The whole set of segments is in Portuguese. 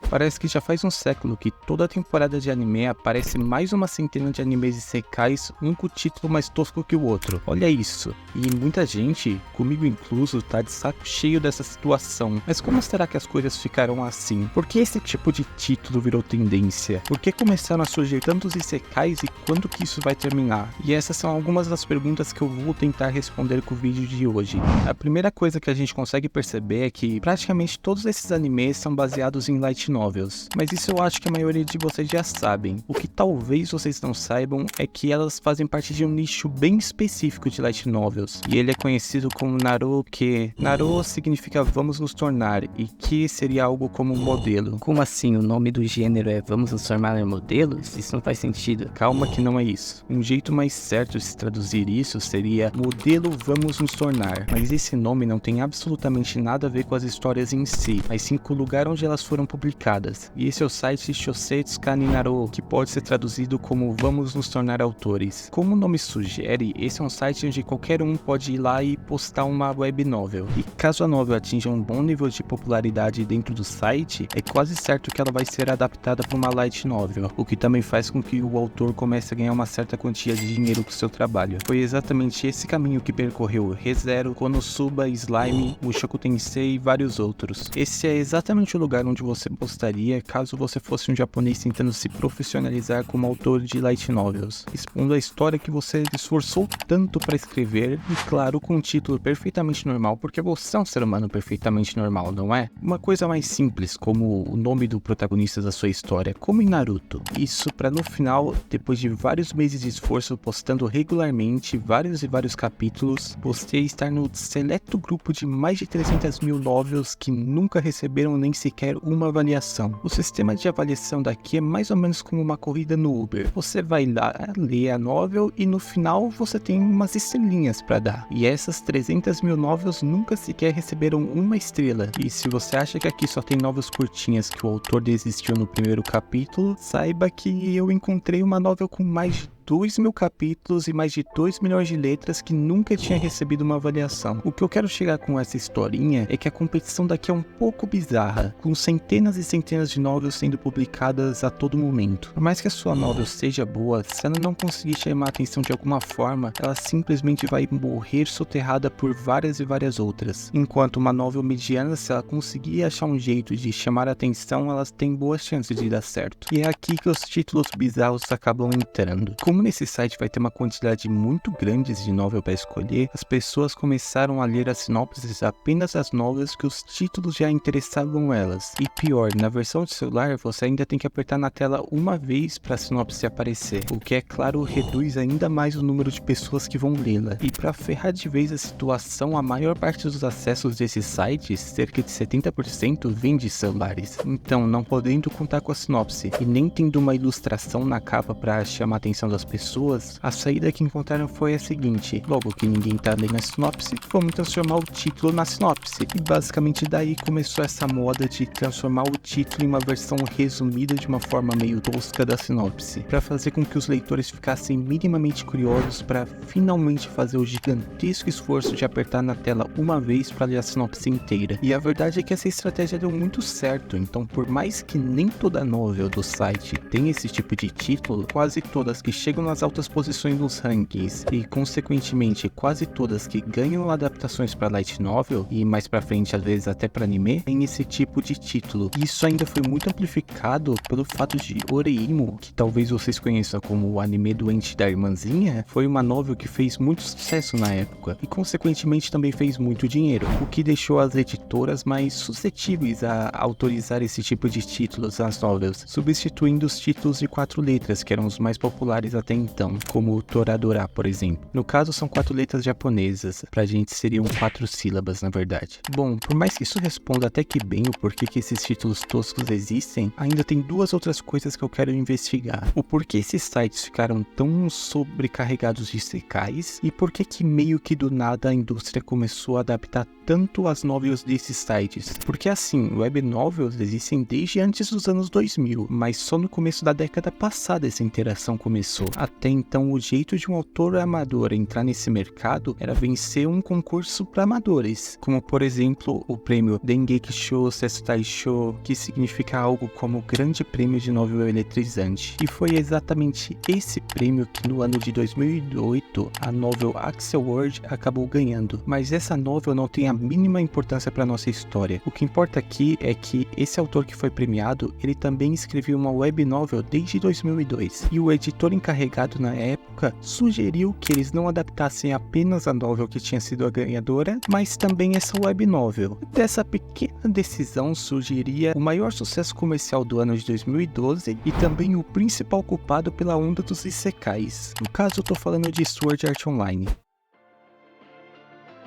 Parece que já faz um século que toda temporada de anime aparece mais uma centena de animes isekais, um com o título mais tosco que o outro. Olha isso. E muita gente, comigo incluso, tá de saco cheio dessa situação. Mas como será que as coisas ficaram assim? Por que esse tipo de título virou tendência? Por que começaram a surgir tantos isekais e quando que isso vai terminar? E essas são algumas das perguntas que eu vou tentar responder com o vídeo de hoje. A primeira coisa que a gente consegue perceber é que praticamente todos esses animes são baseados em light novels, mas isso eu acho que a maioria de vocês já sabem. O que talvez vocês não saibam é que elas fazem parte de um nicho bem específico de light novels, e ele é conhecido como Naruke. Naru significa vamos nos tornar, e que seria algo como modelo. Como assim? O nome do gênero é vamos nos tornar em modelos? Isso não faz sentido. Calma que não é isso. Um jeito mais certo de se traduzir isso seria modelo vamos nos tornar, mas esse nome não tem absolutamente nada a ver com as histórias em si, mas sim com o lugar onde elas foram publicadas. E esse é o site Shosetsuka ni Naru, que pode ser traduzido como vamos nos tornar autores. Como o nome sugere, esse é um site onde qualquer um pode ir lá e postar uma web novel. E caso a novel atinja um bom nível de popularidade dentro do site, é quase certo que ela vai ser adaptada para uma light novel, o que também faz com que o autor comece a ganhar uma certa quantia de dinheiro com seu trabalho. Foi exatamente esse caminho que percorreu Re:Zero, Konosuba, Slime, Mushoku Tensei e vários outros. Esse é exatamente o lugar onde você postaria caso você fosse um japonês tentando se profissionalizar como autor de light novels, expondo a história que você esforçou tanto para escrever e, claro, com um título perfeitamente normal, porque você é um ser humano perfeitamente normal, não é? Uma coisa mais simples, como o nome do protagonista da sua história, como em Naruto. Isso para no final, depois de vários meses de esforço postando regularmente vários e vários capítulos, você estar no seleto grupo de mais de 300 mil novels que nunca receberam nem sequer uma avaliação. O sistema de avaliação daqui é mais ou menos como uma corrida no Uber. Você vai lá, lê a novel e no final você tem umas estrelinhas para dar. E essas 300 mil novels nunca sequer receberam uma estrela. E se você acha que aqui só tem novels curtinhas que o autor desistiu no primeiro capítulo, saiba que eu encontrei uma novel com mais de 2.000 capítulos e mais de 2 milhões de letras que nunca tinha recebido uma avaliação. O que eu quero chegar com essa historinha é que a competição daqui é um pouco bizarra, com centenas e centenas de novels sendo publicadas a todo momento. Por mais que a sua novel seja boa, se ela não conseguir chamar a atenção de alguma forma, ela simplesmente vai morrer soterrada por várias e várias outras. Enquanto uma novel mediana, se ela conseguir achar um jeito de chamar a atenção, elas têm boas chances de dar certo. E é aqui que os títulos bizarros acabam entrando. Como nesse site vai ter uma quantidade muito grande de novel para escolher, as pessoas começaram a ler as sinopses apenas as novels que os títulos já interessavam elas. E pior, na versão de celular você ainda tem que apertar na tela uma vez para a sinopse aparecer, o que é claro reduz ainda mais o número de pessoas que vão lê-la. E para ferrar de vez a situação, a maior parte dos acessos desses sites, cerca de 70%, vem de celulares. Então, não podendo contar com a sinopse e nem tendo uma ilustração na capa para chamar a atenção das pessoas, a saída que encontraram foi a seguinte: logo que ninguém tá lendo a sinopse, vamos transformar o título na sinopse. E basicamente daí começou essa moda de transformar o título em uma versão resumida de uma forma meio tosca da sinopse, para fazer com que os leitores ficassem minimamente curiosos para finalmente fazer o gigantesco esforço de apertar na tela uma vez para ler a sinopse inteira. E a verdade é que essa estratégia deu muito certo, então por mais que nem toda novel do site tenha esse tipo de título, quase todas que chegam nas altas posições nos rankings e consequentemente quase todas que ganham adaptações para light novel e mais pra frente às vezes até para anime, tem esse tipo de título. E isso ainda foi muito amplificado pelo fato de Oreimo, que talvez vocês conheçam como o anime doente da irmãzinha, foi uma novel que fez muito sucesso na época e consequentemente também fez muito dinheiro, o que deixou as editoras mais suscetíveis a autorizar esse tipo de títulos nas novels, substituindo os títulos de 4 letras que eram os mais populares até então, como o Toradora, por exemplo. No caso são 4 letras japonesas, pra gente seriam 4 sílabas na verdade. Bom, por mais que isso responda até que bem o porquê que esses títulos toscos existem, ainda tem duas outras coisas que eu quero investigar. O porquê esses sites ficaram tão sobrecarregados de isekais e por que meio que do nada a indústria começou a adaptar tanto as novels desses sites. Porque assim, web novels existem desde antes dos anos 2000, mas só no começo da década passada essa interação começou. Até então, o jeito de um autor amador entrar nesse mercado era vencer um concurso para amadores, como por exemplo o prêmio Dengeki Shou Sestai Shou, que significa algo como Grande Prêmio de Novel Eletrizante. E foi exatamente esse prêmio que no ano de 2008 a novel Axel World acabou ganhando. Mas essa novel não tem a mínima importância para nossa história. O que importa aqui é que esse autor que foi premiado, ele também escreveu uma web novel desde 2002. E o editor encarregado na época sugeriu que eles não adaptassem apenas a novel que tinha sido a ganhadora, mas também essa web novel. Dessa pequena decisão surgiria o maior sucesso comercial do ano de 2012 e também o principal culpado pela onda dos isekais. No caso, eu tô falando de Sword Art Online.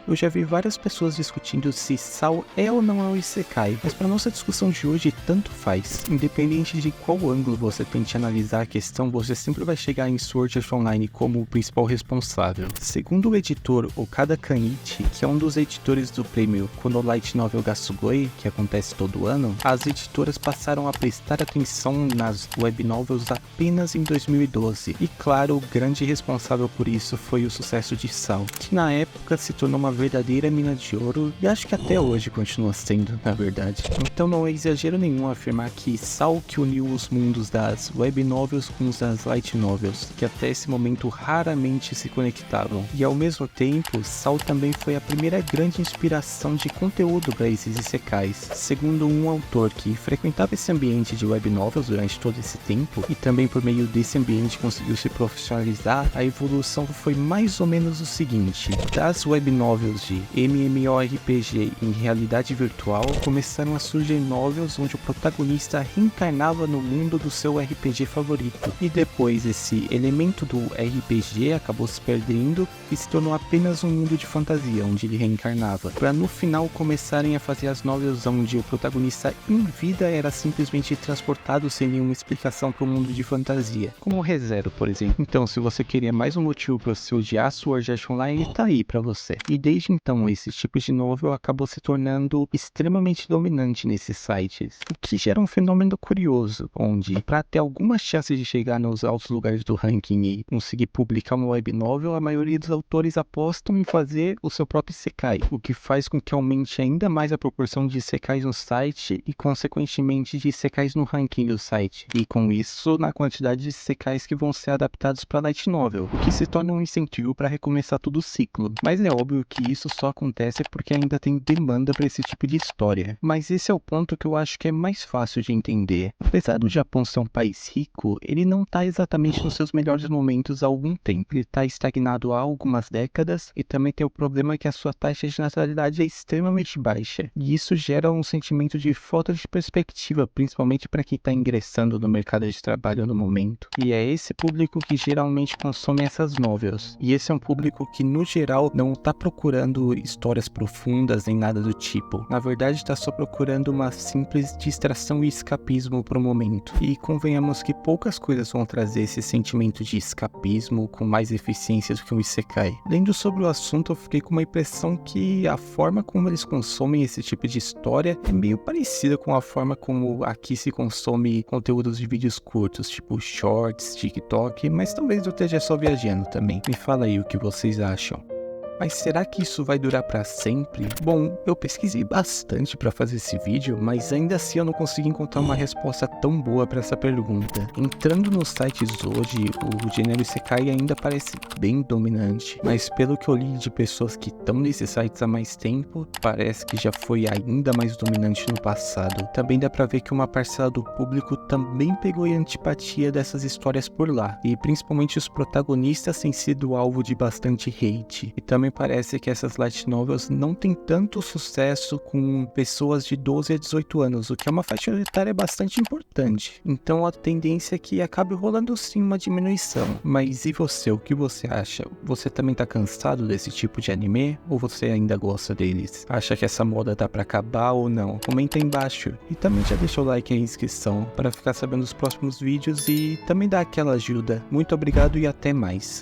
Eu já vi várias pessoas discutindo se Sao é ou não é um Isekai, mas para nossa discussão de hoje tanto faz. Independente de qual ângulo você tente analisar a questão, você sempre vai chegar em Sword Art Online como o principal responsável. Segundo o editor Okada Kanichi, que é um dos editores do prêmio Kono Light Novel Gasugoi, que acontece todo ano, as editoras passaram a prestar atenção nas web novels apenas em 2012. E claro, o grande responsável por isso foi o sucesso de Sao, que na época se tornou uma verdadeira mina de ouro, e acho que até hoje continua sendo, na verdade. Então não é exagero nenhum afirmar que Sao que uniu os mundos das web novels com os das light novels, que até esse momento raramente se conectavam. E ao mesmo tempo, Sao também foi a primeira grande inspiração de conteúdo para esses isekais. Segundo um autor que frequentava esse ambiente de web novels durante todo esse tempo, e também por meio desse ambiente conseguiu se profissionalizar, a evolução foi mais ou menos o seguinte: das web novels de MMORPG em realidade virtual, começaram a surgir novels onde o protagonista reencarnava no mundo do seu RPG favorito, e depois esse elemento do RPG acabou se perdendo e se tornou apenas um mundo de fantasia onde ele reencarnava, para no final começarem a fazer as novels onde o protagonista em vida era simplesmente transportado sem nenhuma explicação para o mundo de fantasia, como o ReZero, por exemplo. Então, se você queria mais um motivo para você odiar Sword Art Online, tá aí para você. E desde então, esse tipo de novel acabou se tornando extremamente dominante nesses sites, o que gera um fenômeno curioso, onde, para ter alguma chance de chegar nos altos lugares do ranking e conseguir publicar uma web novel, a maioria dos autores apostam em fazer o seu próprio isekai, o que faz com que aumente ainda mais a proporção de isekais no site e, consequentemente, de isekais no ranking do site, e com isso, na quantidade de isekais que vão ser adaptados para light novel, o que se torna um incentivo para recomeçar todo o ciclo. Mas é óbvio que isso só acontece porque ainda tem demanda para esse tipo de história. Mas esse é o ponto que eu acho que é mais fácil de entender. Apesar do Japão ser um país rico, ele não está exatamente nos seus melhores momentos há algum tempo. Ele está estagnado há algumas décadas e também tem o problema que a sua taxa de natalidade é extremamente baixa. E isso gera um sentimento de falta de perspectiva, principalmente para quem está ingressando no mercado de trabalho no momento. E é esse público que geralmente consome essas novels. E esse é um público que, no geral, não está procurando histórias profundas nem nada do tipo. Na verdade, está só procurando uma simples distração e escapismo pro momento. E convenhamos que poucas coisas vão trazer esse sentimento de escapismo com mais eficiência do que um isekai. Lendo sobre o assunto, eu fiquei com uma impressão que a forma como eles consomem esse tipo de história é meio parecida com a forma como aqui se consome conteúdos de vídeos curtos, tipo shorts, TikTok, mas talvez eu esteja só viajando também. Me fala aí o que vocês acham. Mas será que isso vai durar para sempre? Bom, eu pesquisei bastante para fazer esse vídeo, mas ainda assim eu não consegui encontrar uma resposta tão boa para essa pergunta. Entrando nos sites hoje, o gênero Isekai ainda parece bem dominante, mas pelo que eu li de pessoas que estão nesses sites há mais tempo, parece que já foi ainda mais dominante no passado. Também dá para ver que uma parcela do público também pegou a antipatia dessas histórias por lá, e principalmente os protagonistas têm sido alvo de bastante hate. E também parece que essas light novels não têm tanto sucesso com pessoas de 12 a 18 anos, o que é uma faixa etária bastante importante. Então a tendência é que acabe rolando sim uma diminuição. Mas e você, o que você acha? Você também tá cansado desse tipo de anime? Ou você ainda gosta deles? Acha que essa moda tá pra acabar ou não? Comenta aí embaixo. E também já deixa o like e a inscrição para ficar sabendo dos próximos vídeos e também dá aquela ajuda. Muito obrigado e até mais.